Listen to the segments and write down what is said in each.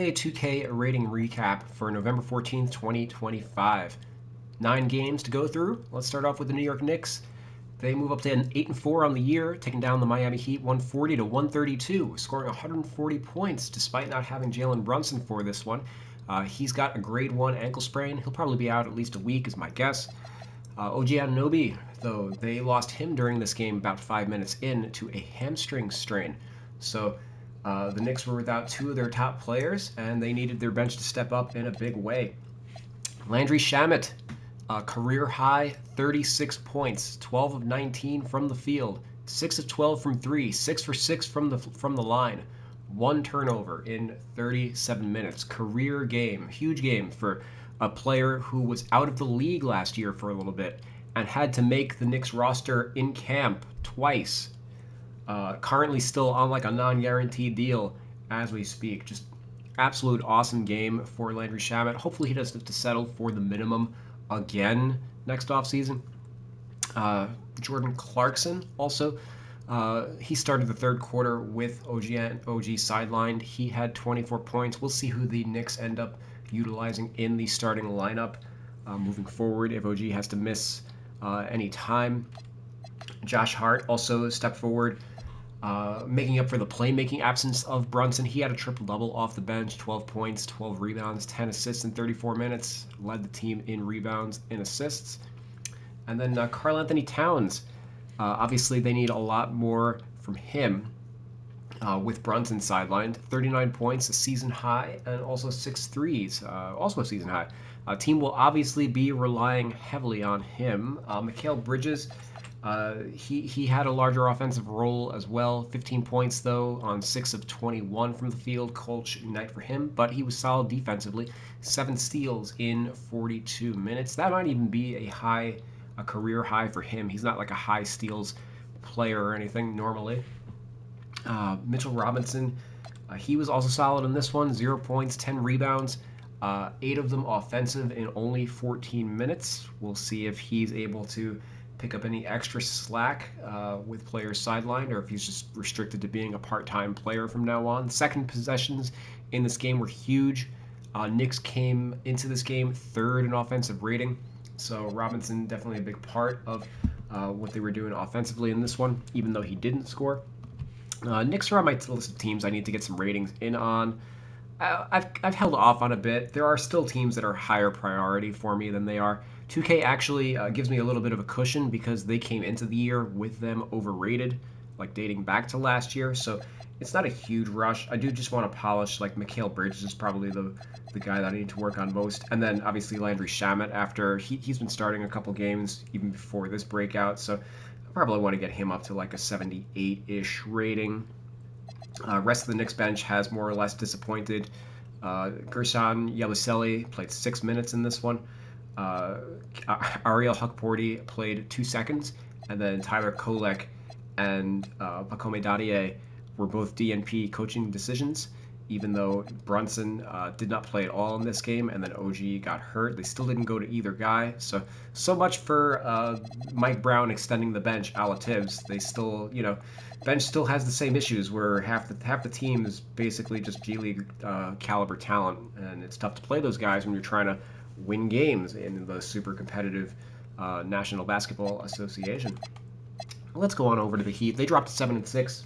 A 2K rating recap for November 14th, 2025. 9 games to go through. Let's start off with the New York Knicks. They move up to an 8-4 on the year, taking down the Miami Heat 140 to 132, scoring 140 points despite not having Jalen Brunson for this one. He's got a grade 1 ankle sprain. He'll probably be out at least a week, is my guess. OG Anunoby, though, they lost him during this game about 5 minutes in to a hamstring strain. So the Knicks were without two of their top players, and they needed their bench to step up in a big way. Landry Shamet, career high 36 points, 12 of 19 from the field, 6 of 12 from three, 6 for 6 from the line, one turnover in 37 minutes. Career game, huge game for a player who was out of the league last year for a little bit and had to make the Knicks roster in camp twice. Currently still on like a non-guaranteed deal as we speak. Just absolute awesome game for Landry Shamet. Hopefully he doesn't have to settle for the minimum again next offseason. Jordan Clarkson also. He started the third quarter with OG sidelined. He had 24 points. We'll see who the Knicks end up utilizing in the starting lineup moving forward if OG has to miss any time. Josh Hart also stepped forward, making up for the playmaking absence of Brunson. He had a triple-double off the bench, 12 points, 12 rebounds, 10 assists in 34 minutes, led the team in rebounds and assists. And then Karl Anthony Towns. Obviously, they need a lot more from him with Brunson sidelined. 39 points, a season high, and also 6 threes, also a season high. Team will obviously be relying heavily on him. Mikal Bridges, he had a larger offensive role as well. 15 points, though, on 6 of 21 from the field. Colch night for him, but he was solid defensively. 7 steals in 42 minutes. That might even be a career high for him. He's not like a high steals player or anything normally. Mitchell Robinson, he was also solid in this one. 0 points, 10 rebounds, 8 of them offensive in only 14 minutes. We'll see if he's able to pick up any extra slack with players sidelined, or if he's just restricted to being a part-time player from now on. Second possessions in this game were huge. Knicks came into this game third in offensive rating, so Robinson definitely a big part of what they were doing offensively in this one, even though he didn't score. Knicks are on my list of teams I need to get some ratings in on. I've held off on a bit. There are still teams that are higher priority for me than they are. 2K actually gives me a little bit of a cushion because they came into the year with them overrated, like dating back to last year. So it's not a huge rush. I do just want to polish, like Mikal Bridges is probably the guy that I need to work on most. And then obviously Landry Shamet after he's been starting a couple games even before this breakout. So I probably want to get him up to like a 78-ish rating. Rest of the Knicks bench has more or less disappointed. Gershon Yabusele played 6 minutes in this one. Ariel Hukporti played 2 seconds, and then Tyler Kolek and Pacome Dadier were both DNP coaching decisions. Even though Brunson did not play at all in this game, and then OG got hurt, they still didn't go to either guy. So much for Mike Brown extending the bench, a la Tibbs. They still, bench still has the same issues where half the team is basically just G League caliber talent, and it's tough to play those guys when you're trying to win games in the super competitive National Basketball Association. Let's go on over to the Heat. They dropped to 7-6.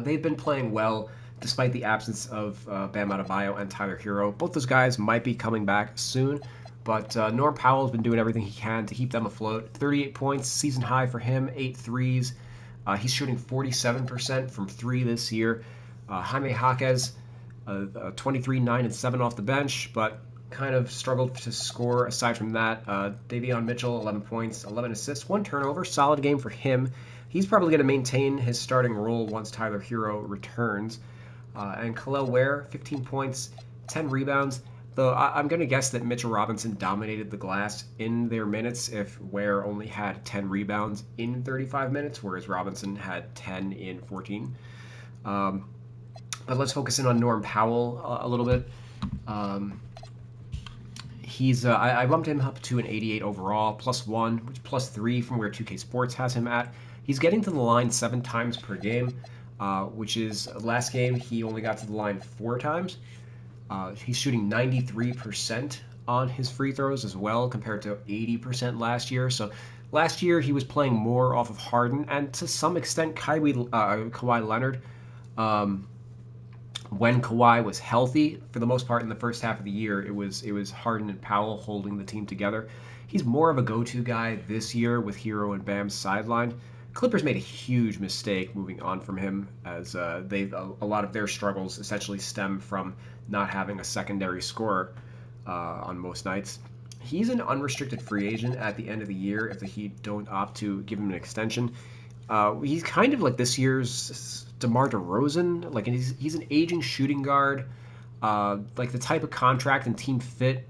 They've been playing well despite the absence of Bam Adebayo and Tyler Hero. Both those guys might be coming back soon, but Norm Powell's been doing everything he can to keep them afloat. 38 points, season high for him, 8 threes. He's shooting 47% from 3 this year. Jaime Jaquez, 23, 9, and 7 off the bench, but kind of struggled to score aside from that. Davion Mitchell, 11 points, 11 assists, 1 turnover. Solid game for him. He's probably going to maintain his starting role once Tyler Hero returns. And Khalil Ware, 15 points, 10 rebounds. Though I'm going to guess that Mitchell Robinson dominated the glass in their minutes if Ware only had 10 rebounds in 35 minutes, whereas Robinson had 10 in 14. But let's focus in on Norm Powell a little bit. I bumped him up to an 88 overall, +1, which +3 from where 2K Sports has him at. He's getting to the line 7 times per game. which is last game he only got to the line 4 times. He's shooting 93% on his free throws as well, compared to 80% last year. So last year he was playing more off of Harden and to some extent Kawhi Leonard. Um, when Kawhi was healthy, for the most part in the first half of the year, it was Harden and Powell holding the team together. He's more of a go-to guy this year with Hero and Bam sidelined. Clippers made a huge mistake moving on from him, as a lot of their struggles essentially stem from not having a secondary scorer on most nights. He's an unrestricted free agent at the end of the year if the Heat don't opt to give him an extension. He's kind of like this year's DeMar DeRozan. Like he's an aging shooting guard. Like the type of contract and team fit.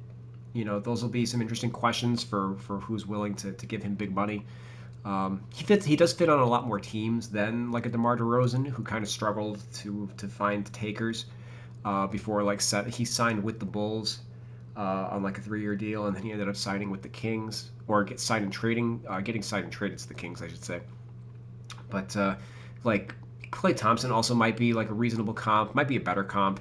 Those will be some interesting questions for who's willing to give him big money. He does fit on a lot more teams than like a DeMar DeRozan, who kind of struggled to find takers before he signed with the Bulls on like a 3-year deal, and then he ended up signing with the Kings, or getting signed and traded to the Kings, I should say. But like Klay Thompson also might be like a reasonable comp, might be a better comp.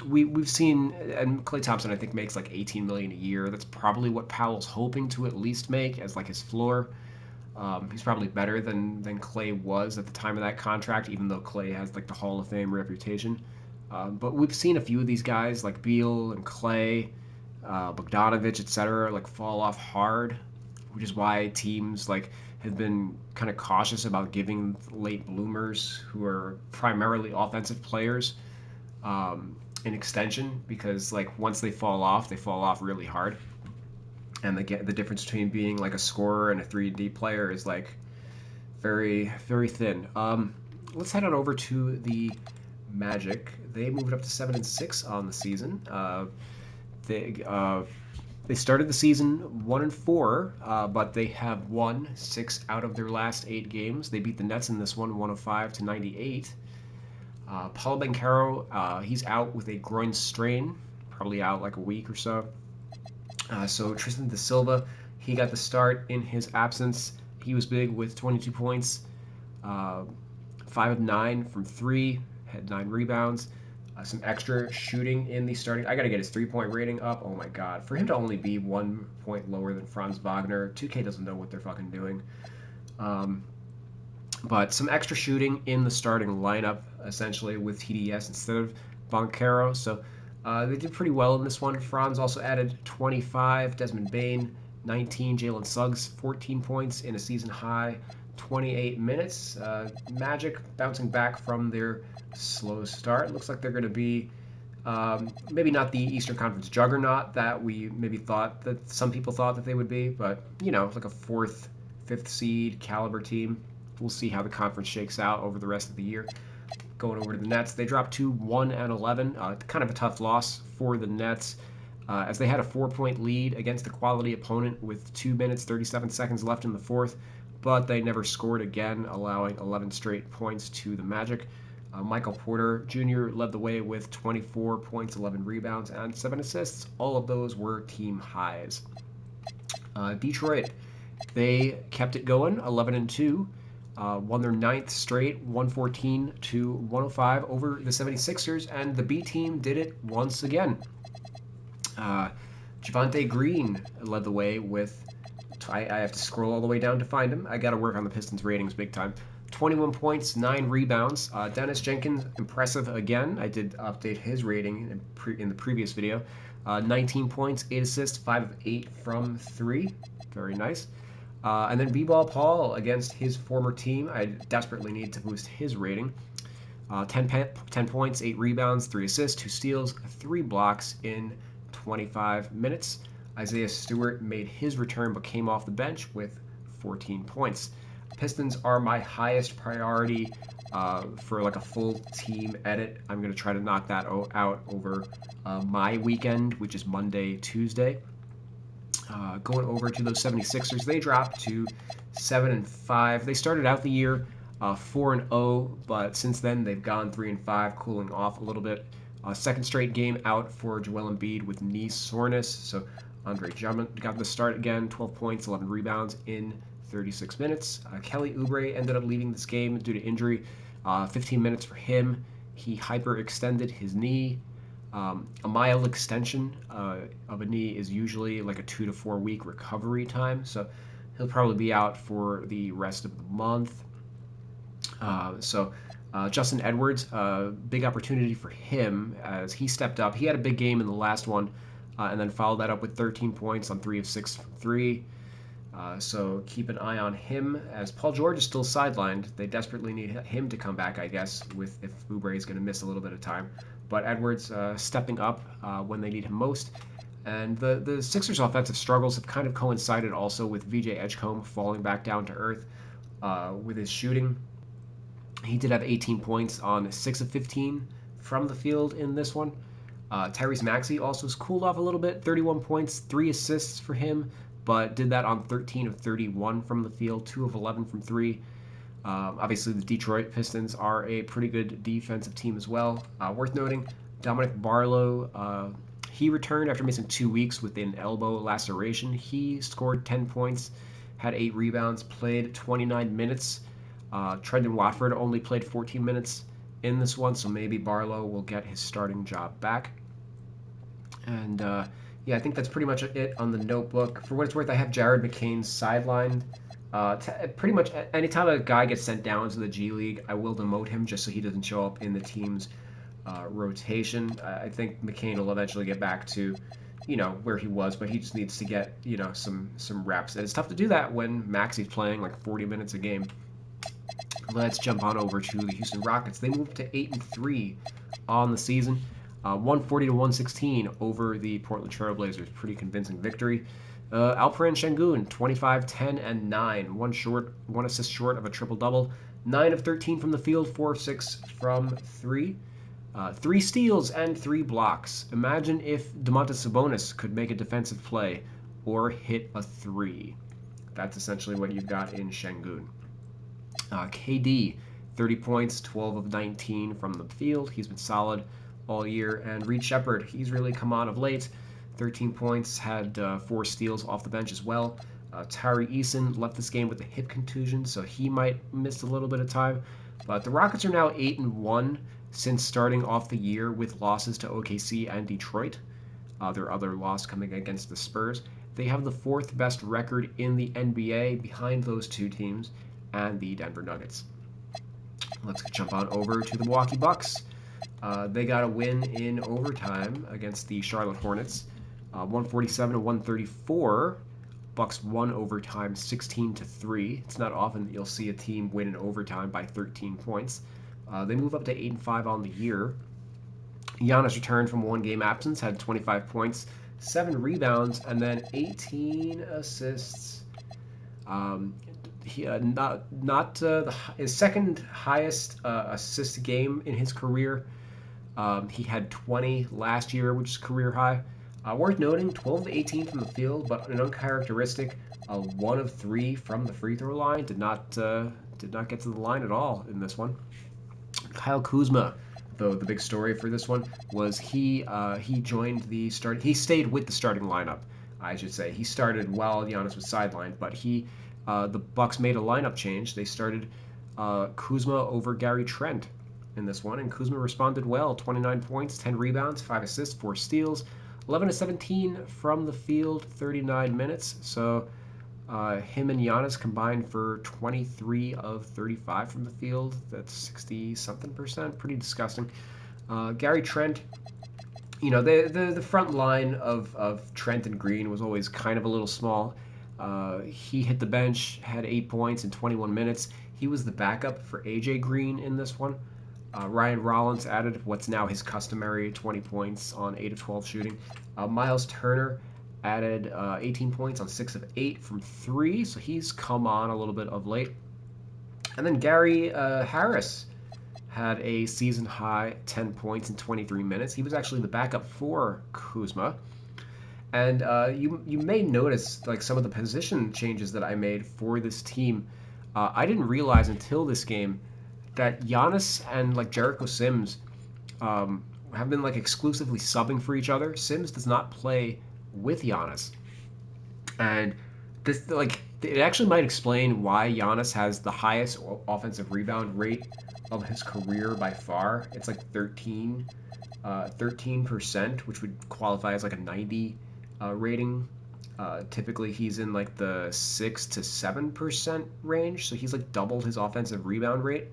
We've seen, and Klay Thompson I think makes like 18 million a year. That's probably what Powell's hoping to at least make as like his floor. He's probably better than Klay was at the time of that contract, even though Klay has like the Hall of Fame reputation. But we've seen a few of these guys like Beal and Klay, Bogdanovich, etc., like fall off hard, which is why teams like have been kind of cautious about giving late bloomers who are primarily offensive players an extension, because like once they fall off really hard, and the difference between being like a scorer and a 3D player is like very very thin. Let's head on over to the Magic. They moved up to 7-6 on the season. They they started the season 1-4, but they have won 6 out of their last 8 games. They beat the Nets in this one, 105-98. Paulo Banchero, he's out with a groin strain, probably out like a week or so. So Tristan da Silva, he got the start in his absence. He was big with 22 points, uh, 5 of 9 from 3, had 9 rebounds. Some extra shooting in the starting. I got to get his 3-point rating up. Oh my God. For him to only be 1 point lower than Franz Wagner, 2K doesn't know what they're fucking doing. But some extra shooting in the starting lineup, essentially, with TDS instead of Banchero. So they did pretty well in this one. Franz also added 25. Desmond Bane, 19. Jalen Suggs, 14 points in a season high 28 minutes. Magic bouncing back from their slow start. Looks like they're going to be maybe not the Eastern Conference juggernaut that we maybe thought that some people thought that they would be, but like a 4th, 5th seed caliber team. We'll see how the conference shakes out over the rest of the year. Going over to the Nets, they dropped to 1-11. Kind of a tough loss for the Nets, as they had a 4-point lead against a quality opponent with 2 minutes 37 seconds left in the fourth, but they never scored again, allowing 11 straight points to the Magic. Michael Porter Jr. led the way with 24 points, 11 rebounds, and 7 assists. All of those were team highs. Detroit, they kept it going, 11-2. Won their 9th straight, 114-105 over the 76ers, and the B team did it once again. Javonte Green led the way with, I have to scroll all the way down to find him. I got to work on the Pistons ratings big time. 21 points, 9 rebounds. Dennis Jenkins, impressive again. I did update his rating in the previous video. 19 points, 8 assists, 5 of 8 from 3. Very nice. And then B-Ball Paul against his former team. I desperately need to boost his rating. 10 points, 8 rebounds, 3 assists, 2 steals, 3 blocks in 25 minutes. Isaiah Stewart made his return but came off the bench with 14 points. Pistons are my highest priority for like a full team edit. I'm going to try to knock that out over my weekend, which is Monday, Tuesday. Going over to those 76ers, they dropped to 7-5. They started out the year 4-0, but since then they've gone 3-5, cooling off a little bit. Second straight game out for Joel Embiid with knee soreness. So Andre Drummond got the start again, 12 points, 11 rebounds in 36 minutes. Kelly Oubre ended up leaving this game due to injury. 15 minutes for him. He hyperextended his knee. A mild extension of a knee is usually like a 2 to 4 week recovery time, so he'll probably be out for the rest of the month. Justin Edwards, big opportunity for him as he stepped up. He had a big game in the last one, and then followed that up with 13 points on 3 of 6 from 3. So keep an eye on him as Paul George is still sidelined. They desperately need him to come back, I guess, with if Oubre is going to miss a little bit of time. But Edwards stepping up when they need him most. And the Sixers' offensive struggles have kind of coincided also with VJ Edgecombe falling back down to earth with his shooting. He did have 18 points on 6 of 15 from the field in this one. Tyrese Maxey also has cooled off a little bit, 31 points, 3 assists for him, but did that on 13 of 31 from the field, 2 of 11 from 3. Obviously, the Detroit Pistons are a pretty good defensive team as well. Worth noting, Dominic Barlow, he returned after missing 2 weeks with an elbow laceration. He scored 10 points, had 8 rebounds, played 29 minutes. Trendon Watford only played 14 minutes in this one, so maybe Barlow will get his starting job back. And yeah, I think that's pretty much it on the notebook. For what it's worth, I have Jared McCain sidelined. Pretty much anytime a guy gets sent down to the G League, I will demote him just so he doesn't show up in the team's rotation. I think McCain will eventually get back to, where he was, but he just needs to get, some reps. And it's tough to do that when Maxey's playing like 40 minutes a game. Let's jump on over to the Houston Rockets. They moved to 8-3 on the season, 140 to 116 over the Portland Trailblazers. Pretty convincing victory. Alperen Sengun, 25, 10, and 9. One assist short of a triple double. 9 of 13 from the field, 4 of 6 from 3. 3 steals and 3 blocks. Imagine if Domantas Sabonis could make a defensive play or hit a 3. That's essentially what you've got in Sengun. KD, 30 points, 12 of 19 from the field. He's been solid all year. And Reed Shepherd, he's really come on of late. 13 points, had 4 steals off the bench as well. Tyree Eason left this game with a hip contusion, so he might miss a little bit of time. But the Rockets are now 8-1 since starting off the year with losses to OKC and Detroit. Their other loss coming against the Spurs. They have the 4th best record in the NBA behind those two teams and the Denver Nuggets. Let's jump on over to the Milwaukee Bucks. They got a win in overtime against the Charlotte Hornets, 147 to 134. Bucks won overtime 16-3. It's not often that you'll see a team win in overtime by 13 points. They move up to 8-5 on the year. Giannis returned from 1-game absence, had 25 points, 7 rebounds, and then 18 assists. His second highest assist game in his career. He had 20 last year, which is career high. Worth noting, 12 to 18 from the field, but an uncharacteristic 1 of 3 from the free throw line. Did not get to the line at all in this one. Kyle Kuzma, though, the big story for this one was he joined the start. He stayed with the starting lineup, I should say. He started while Giannis was sidelined, but the Bucks made a lineup change. They started Kuzma over Gary Trent in this one, and Kuzma responded well. 29 points, 10 rebounds, 5 assists, 4 steals, 11 to 17 from the field, 39 minutes. So him and Giannis combined for 23 of 35 from the field. That's 60-something%. Pretty disgusting. Gary Trent, the front line of Trent and Green was always kind of a little small. He hit the bench, had 8 points in 21 minutes. He was the backup for AJ Green in this one. Ryan Rollins added what's now his customary 20 points on 8 of 12 shooting. Miles Turner added 18 points on 6 of 8 from 3, so he's come on a little bit of late. And then Gary Harris had a season-high 10 points in 23 minutes. He was actually the backup for Kuzma. And you may notice like some of the position changes that I made for this team. I didn't realize until this game that Giannis and like Jericho Sims have been like exclusively subbing for each other. Sims does not play with Giannis, and this like it actually might explain why Giannis has the highest offensive rebound rate of his career by far. It's like 13%, which would qualify as like a 90 rating. Typically, he's in like the 6 to 7% range, so he's like doubled his offensive rebound rate,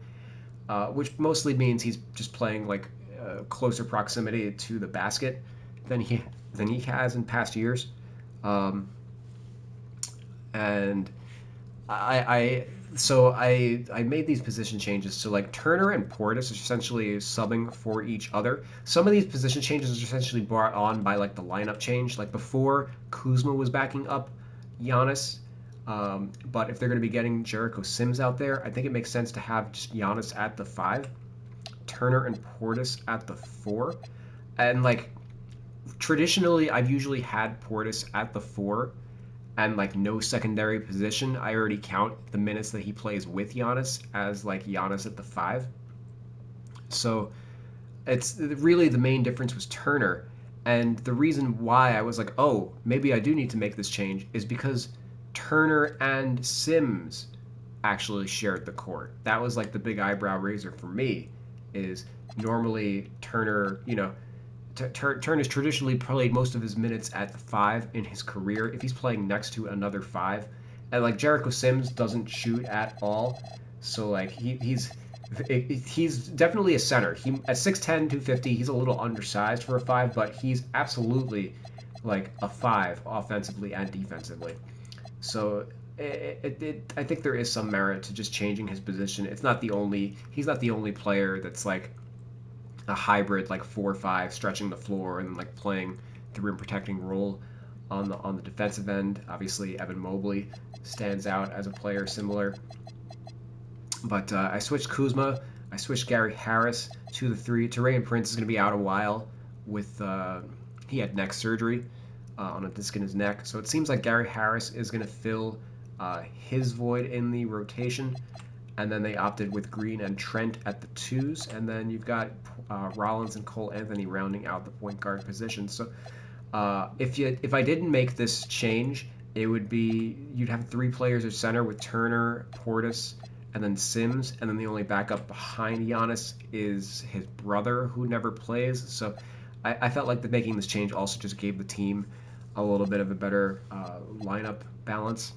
which mostly means he's just playing like closer proximity to the basket than he has in past years. Um, and I made these position changes. So like Turner and Portis are essentially subbing for each other. Some of these position changes are essentially brought on by like the lineup change. Like before, Kuzma was backing up Giannis. But if they're going to be getting Jericho Sims out there, I think it makes sense to have just Giannis at the 5, Turner and Portis at the 4. And like traditionally, I've usually had Portis at the 4 and like no secondary position. I already count the minutes that he plays with Giannis as like Giannis at the 5. So it's really the main difference was Turner. And the reason why I was like, oh, maybe I do need to make this change is because Turner and Sims actually shared the court. That was like the big eyebrow raiser for me. Is normally Turner, Turner's traditionally played most of his minutes at the 5 in his career. If he's playing next to another 5, and like Jericho Sims doesn't shoot at all, so like he's definitely a center. He at 6'10", 250, he's a little undersized for a 5, but he's absolutely like a 5 offensively and defensively. So I think there is some merit to just changing his position. He's not the only player that's like a hybrid like 4-5 stretching the floor and like playing the rim protecting role on the defensive end. Obviously, Evan Mobley stands out as a player similar. But I switched Kuzma. I switched Gary Harris to the 3. Taurean Prince is going to be out a while with he had neck surgery on a disc in his neck. So it seems like Gary Harris is going to fill his void in the rotation. And then they opted with Green and Trent at the 2s, and then you've got Rollins and Cole Anthony rounding out the point guard position. So if I didn't make this change, it would be you'd have 3 players at center with Turner, Portis, and then Sims, and then the only backup behind Giannis is his brother who never plays. So I felt like making this change also just gave the team a little bit of a better lineup balance.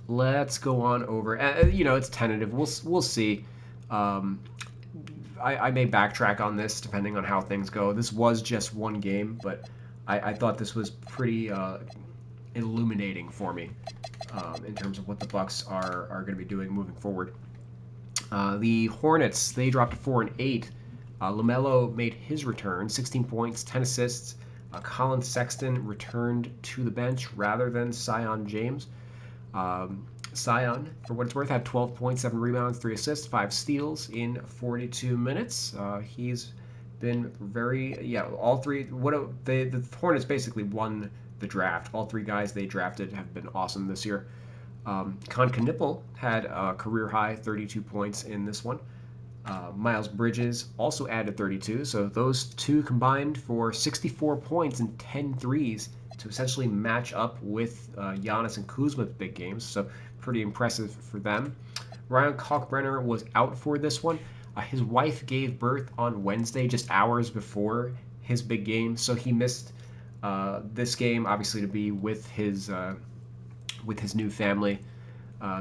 Let's go on over. It's tentative. We'll see. Um, I may backtrack on this depending on how things go. This was just one game, but I thought this was pretty illuminating for me in terms of what the Bucks are going to be doing moving forward. The Hornets, they dropped to 4-8. LaMelo made his return, 16 points, 10 assists. Colin Sexton returned to the bench rather than Sion James. Sion, for what it's worth, had 12 points, 7 rebounds, 3 assists, 5 steals in 42 minutes. He's been all three. The Hornets basically won the draft. All 3 guys they drafted have been awesome this year. Con Knipple had a career high 32 points in this one. Miles Bridges also added 32, so those 2 combined for 64 points and 10 threes to essentially match up with Giannis and Kuzma's big games. So pretty impressive for them. Ryan Kalkbrenner was out for this one. His wife gave birth on Wednesday, just hours before his big game, so he missed this game, obviously to be with his new family.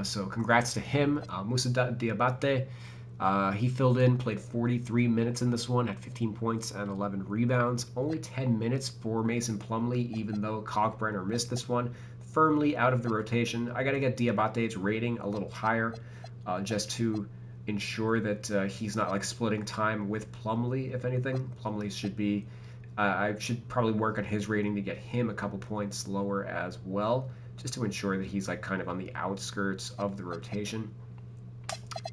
So congrats to him. Musa Diabate, he filled in, played 43 minutes in this one, had 15 points and 11 rebounds. Only 10 minutes for Mason Plumlee, even though Kalkbrenner missed this one. Firmly out of the rotation. I got to get Diabate's rating a little higher just to ensure that he's not like splitting time with Plumlee, if anything. Plumlee should be, I should probably work on his rating to get him a couple points lower as well, just to ensure that he's like kind of on the outskirts of the rotation.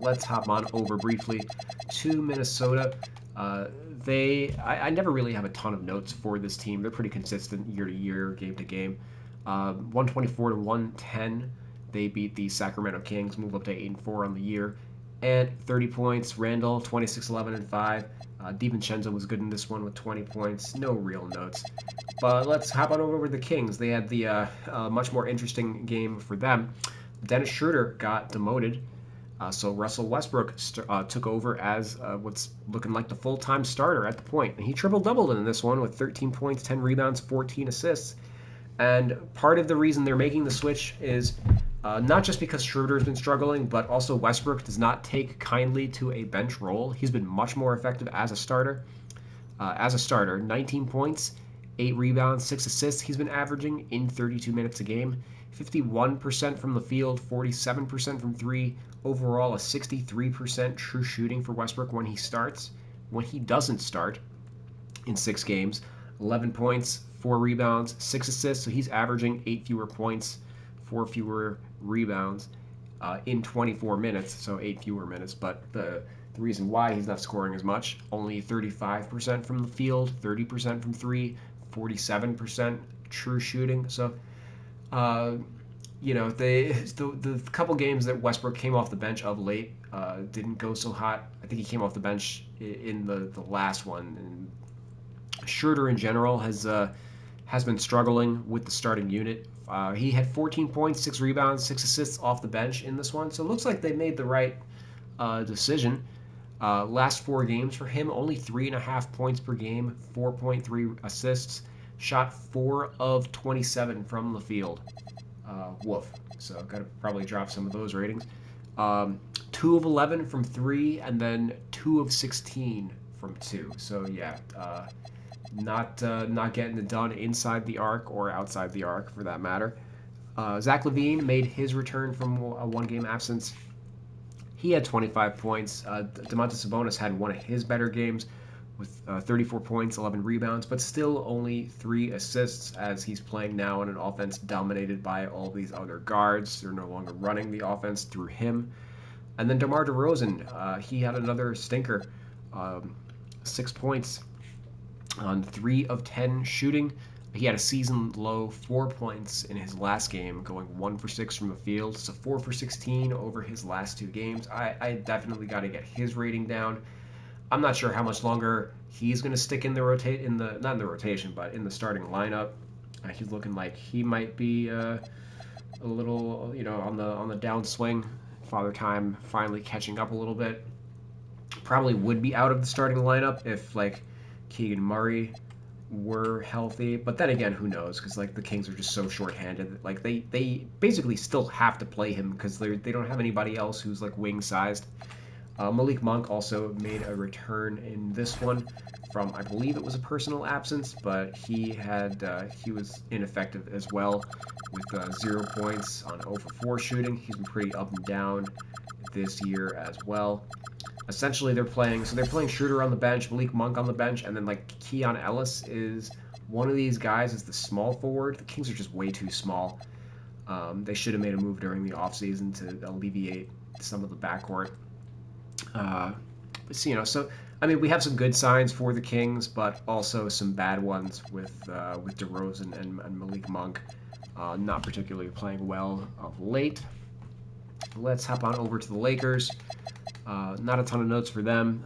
Let's hop on over briefly to Minnesota. I never really have a ton of notes for this team. They're pretty consistent year to year, game to game. 124 to 110. They beat the Sacramento Kings, move up to 8-4 on the year. And 30 points. Randall, 26, 11, and 5. DiVincenzo was good in this one with 20 points. No real notes. But let's hop on over to the Kings. They had the much more interesting game for them. Dennis Schroeder got demoted. So Russell Westbrook took over as what's looking like the full-time starter at the point. And he triple-doubled in this one with 13 points, 10 rebounds, 14 assists. And part of the reason they're making the switch is not just because Schroeder's been struggling, but also Westbrook does not take kindly to a bench role. He's been much more effective as a starter. 19 points, 8 rebounds, 6 assists. He's been averaging in 32 minutes a game. 51% from the field, 47% from three. Overall, a 63% true shooting for Westbrook when he starts. When he doesn't start in 6 games, 11 points, 4 rebounds, 6 assists. So he's averaging 8 fewer points, 4 fewer rebounds in 24 minutes. So 8 fewer minutes. But the reason why he's not scoring as much, only 35% from the field, 30% from three, 47% true shooting. So, the couple games that Westbrook came off the bench of late didn't go so hot. I think he came off the bench in the last one. And Schroeder in general has been struggling with the starting unit. He had 14 points, 6 rebounds, 6 assists off the bench in this one. So it looks like they made the right decision. Last 4 games for him, only 3.5 points per game, 4.3 assists, shot 4 of 27 from the field. Woof. So got to probably drop some of those ratings. 2 of 11 from 3, and then 2 of 16 from 2. So yeah, not getting it done inside the arc or outside the arc for that matter. Zach LaVine made his return from a 1-game absence. He had 25 points. Domantas Sabonis had one of his better games with 34 points, 11 rebounds, but still only 3 assists as he's playing now in an offense dominated by all these other guards. They're no longer running the offense through him. And then DeMar DeRozan, he had another stinker. 6 points on 3 of 10 shooting. He had a season low 4 points in his last game, going 1 for 6 from the field. So 4 for 16 over his last 2 games. I definitely got to get his rating down. I'm not sure how much longer he's going to stick in the not in the rotation, but in the starting lineup. He's looking like he might be a little, on the downswing. Father Time finally catching up a little bit. Probably would be out of the starting lineup if like Keegan Murray were healthy, but then again, who knows? Because like the Kings are just so shorthanded. Like they basically still have to play him because they don't have anybody else who's like wing sized. Malik Monk also made a return in this one from, I believe it was a personal absence, but he was ineffective as well with 0 points on 0 for 4 shooting. He's been pretty up and down this year as well. Essentially, they're playing Schroeder on the bench, Malik Monk on the bench, and then like Keon Ellis is one of these guys is the small forward. The Kings are just way too small. They should have made a move during the offseason to alleviate some of the backcourt. So I mean, we have some good signs for the Kings, but also some bad ones with DeRozan and Malik Monk not particularly playing well of late. Let's hop on over to the Lakers. Not a ton of notes for them.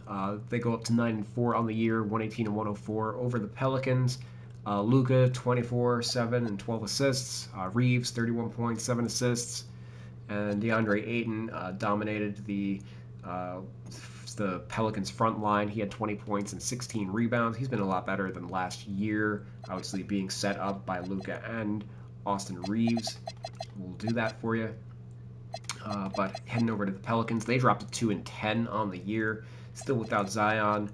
They go up to 9-4 on the year, 118 and 104 over the Pelicans. Luka 24, 7 and 12 assists. Reeves 31 points, 7 assists, and DeAndre Ayton dominated the Pelicans front line. He had 20 points and 16 rebounds. He's been a lot better than last year, obviously being set up by Luka and Austin Reeves. We'll do that for you. But heading over to the Pelicans, they dropped to 2-10 on the year, still without Zion.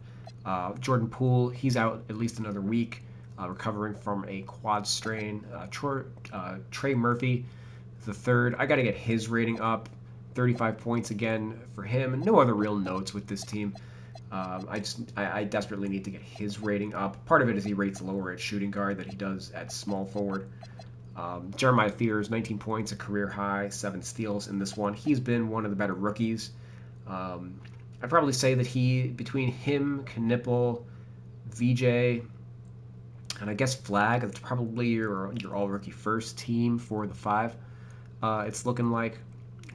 Jordan Poole, he's out at least another week, recovering from a quad strain. Trey Murphy, the third, I got to get his rating up. 35 points again for him. No other real notes with this team. I desperately need to get his rating up. Part of it is he rates lower at shooting guard than he does at small forward. Jeremiah Fears, 19 points, a career high, 7 steals in this one. He's been one of the better rookies. I'd probably say that between him, Knipple, VJ, and I guess Flag, that's probably your all-rookie first team for the 5. It's looking like,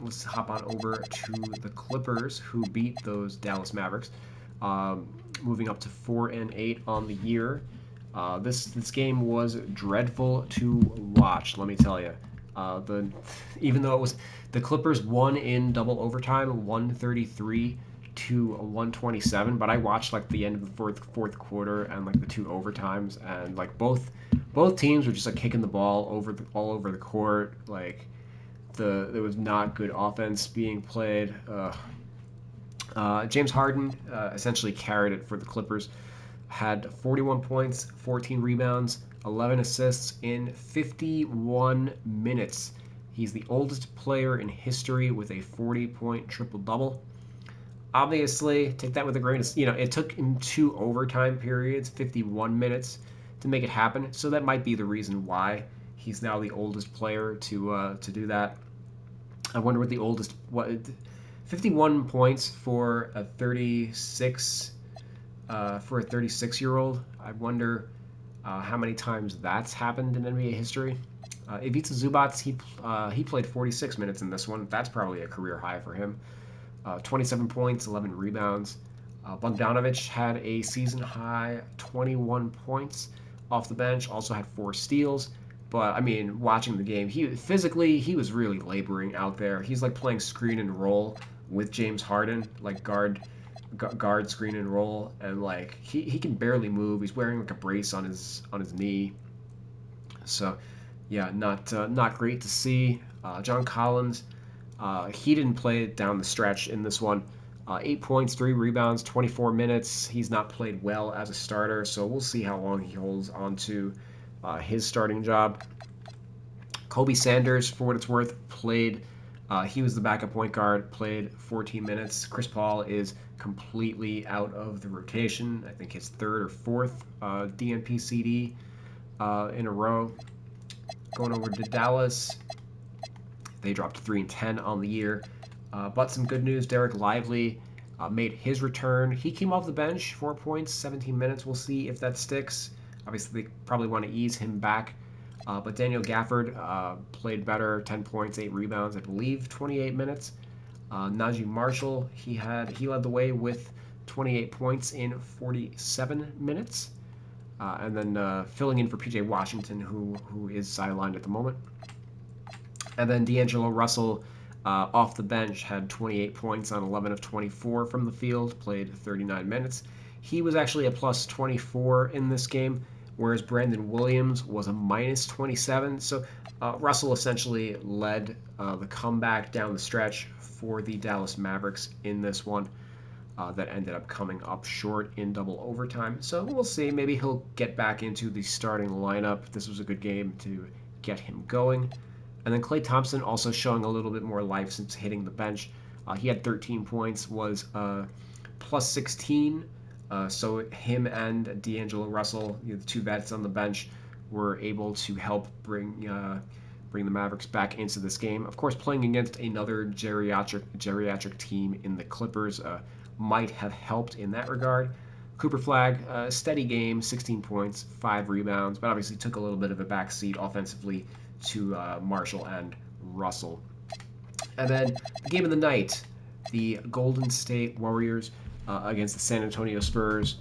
let's hop on over to the Clippers, who beat those Dallas Mavericks. moving up to 4-8 on the year. This game was dreadful to watch. Let me tell you. The Even though it was the Clippers won in double overtime, 133 to 127. But I watched like the end of the fourth quarter and like the two overtimes, and like both teams were just like kicking the ball all over the court. Like there was not good offense being played. James Harden essentially carried it for the Clippers. Had 41 points, 14 rebounds, 11 assists in 51 minutes. He's the oldest player in history with a 40-point triple double. Obviously, take that with a grain of, it took him two overtime periods, 51 minutes, to make it happen. So that might be the reason why he's now the oldest player to do that. I wonder what 51 points for a 36-year-old. I wonder how many times that's happened in NBA history. Ivica Zubac, he played 46 minutes in this one. That's probably a career high for him. 27 points, 11 rebounds. Bogdanovic had a season high 21 points off the bench. Also had 4 steals. But I mean, watching the game, he was really laboring out there. He's like playing screen and roll with James Harden, like guard screen and roll, and like he can barely move. He's wearing like a brace on his knee. So yeah, not great to see. John Collins, he didn't play down the stretch in this one. 8 points, 3 rebounds, 24 minutes. He's not played well as a starter, so we'll see how long he holds on to his starting job. Kobe Sanders, for what it's worth, played. He was the backup point guard, played 14 minutes. Chris Paul is completely out of the rotation. I think his third or fourth DNP CD in a row. Going over to Dallas, they dropped 3-10 on the year. But some good news, Derek Lively made his return. He came off the bench, 4 points, 17 minutes. We'll see if that sticks. Obviously, they probably want to ease him back. But Daniel Gafford played better, 10 points, 8 rebounds, I believe, 28 minutes. Najee Marshall, he led the way with 28 points in 47 minutes. And then filling in for PJ Washington, who is sidelined at the moment. And then D'Angelo Russell, off the bench, had 28 points on 11 of 24 from the field, played 39 minutes. He was actually a plus 24 in this game, whereas Brandon Williams was a minus 27. So Russell essentially led the comeback down the stretch for the Dallas Mavericks in this one. That ended up coming up short in double overtime. So we'll see. Maybe he'll get back into the starting lineup. This was a good game to get him going. And then Klay Thompson also showing a little bit more life since hitting the bench. He had 13 points, was plus 16. So him and D'Angelo Russell, the two vets on the bench, were able to help bring the Mavericks back into this game. Of course, playing against another geriatric team in the Clippers might have helped in that regard. Cooper Flag, steady game, 16 points, 5 rebounds, but obviously took a little bit of a backseat offensively to Marshall and Russell. And then the game of the night, the Golden State Warriors against the San Antonio Spurs.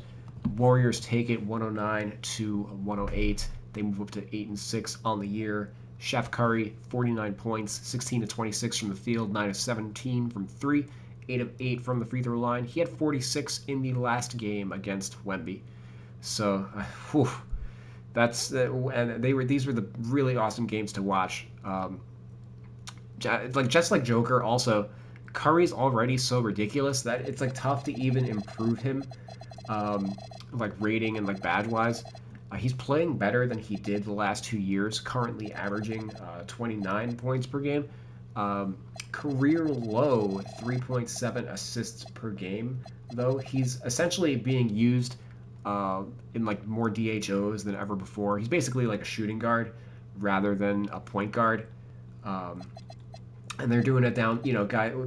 Warriors take it 109 to 108. They move up to 8-6 on the year. Chef Curry, 49 points, 16 to 26 from the field, 9 of 17 from 3, 8 of 8 from the free throw line. He had 46 in the last game against Wemby. So, and these were the really awesome games to watch. Just like Joker, also Curry's already so ridiculous that it's like tough to even improve him, like rating and like badge wise. He's playing better than he did the last 2 years, currently averaging 29 points per game. Career low 3.7 assists per game, though he's essentially being used in like more DHOs than ever before. He's basically like a shooting guard rather than a point guard. And they're doing it down,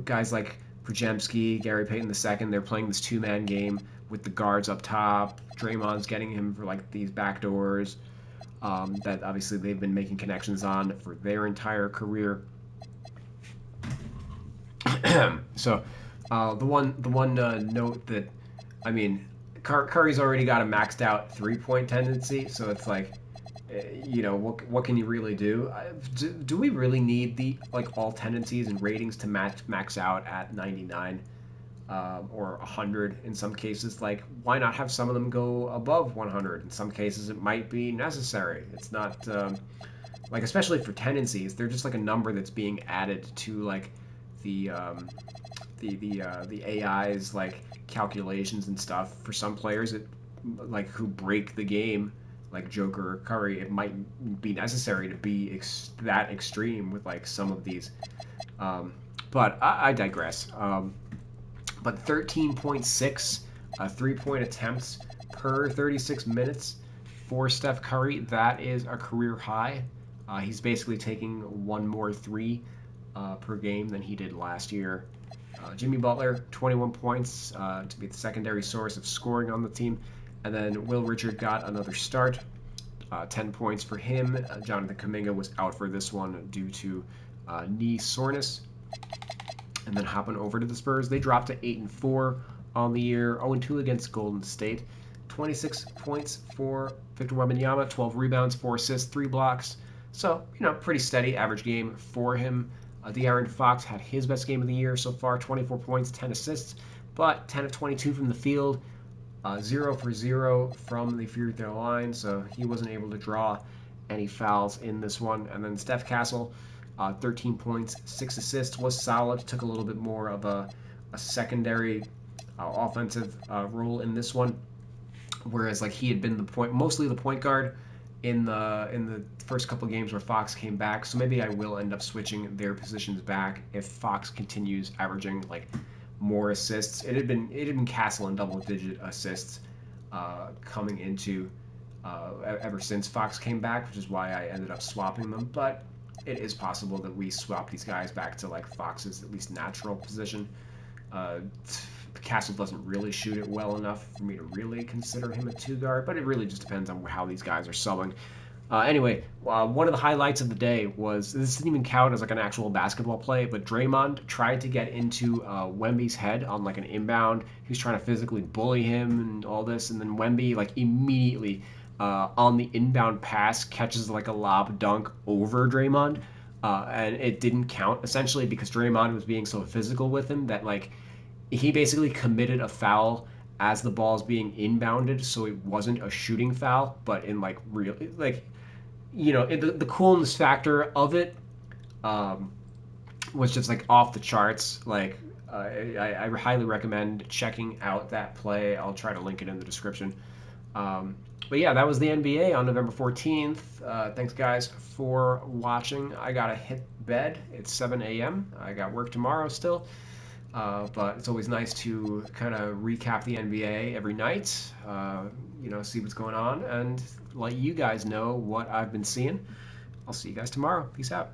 guys like Przemski, Gary Payton II, they're playing this two-man game with the guards up top. Draymond's getting him for like these backdoors that obviously they've been making connections on for their entire career. So the one note that, I mean, Curry's already got a maxed out 3-point tendency, so it's like, what can you really do? Do we really need the like all tendencies and ratings to max out at 99 or 100 in some cases? Like, why not have some of them go above 100? In some cases, it might be necessary. It's not like, especially for tendencies, they're just like a number that's being added to like the the AI's like calculations and stuff. For some players, it like who break the game, like Joker or Curry, it might be necessary to be that extreme with like some of these. Um, but I digress. But 13.6 3-point attempts per 36 minutes for Steph Curry. That is a career high. He's basically taking one more three per game than he did last year. Jimmy Butler, 21 points to be the secondary source of scoring on the team. And then Will Richard got another start, 10 points for him. Jonathan Kuminga was out for this one due to knee soreness. And then hopping over to the Spurs, they dropped to 8-4 on the year, 0-2 against Golden State. 26 points for Victor Wembanyama, 12 rebounds, 4 assists, 3 blocks. So, pretty steady average game for him. De'Aaron Fox had his best game of the year so far, 24 points, 10 assists, but 10 of 22 from the field, 0 for 0 from the free throw line, so he wasn't able to draw any fouls in this one. And then Steph Castle, 13 points, 6 assists, was solid, took a little bit more of a secondary offensive role in this one, whereas like he had been mostly the point guard in the first couple of games where Fox came back. So maybe I will end up switching their positions back if Fox continues averaging like more assists. It had been Castle in double-digit assists coming into ever since Fox came back, which is why I ended up swapping them. But it is possible that we swap these guys back to like Fox's at least natural position. Castle doesn't really shoot it well enough for me to really consider him a two guard, but it really just depends on how these guys are subbing. Anyway, one of the highlights of the day was, this didn't even count as like an actual basketball play, but Draymond tried to get into Wemby's head on like an inbound. He was trying to physically bully him and all this, and then Wemby like immediately on the inbound pass catches like a lob dunk over Draymond, and it didn't count essentially because Draymond was being so physical with him that like he basically committed a foul as the ball's being inbounded, so it wasn't a shooting foul, but in like real like the coolness factor of it was just like off the charts. Like I highly recommend checking out that play. I'll try to link it in the description. But yeah, that was the NBA on November 14th. Thanks guys for watching. I gotta hit bed. It's 7 a.m. I got work tomorrow still. But it's always nice to kind of recap the NBA every night, see what's going on, and let you guys know what I've been seeing. I'll see you guys tomorrow. Peace out.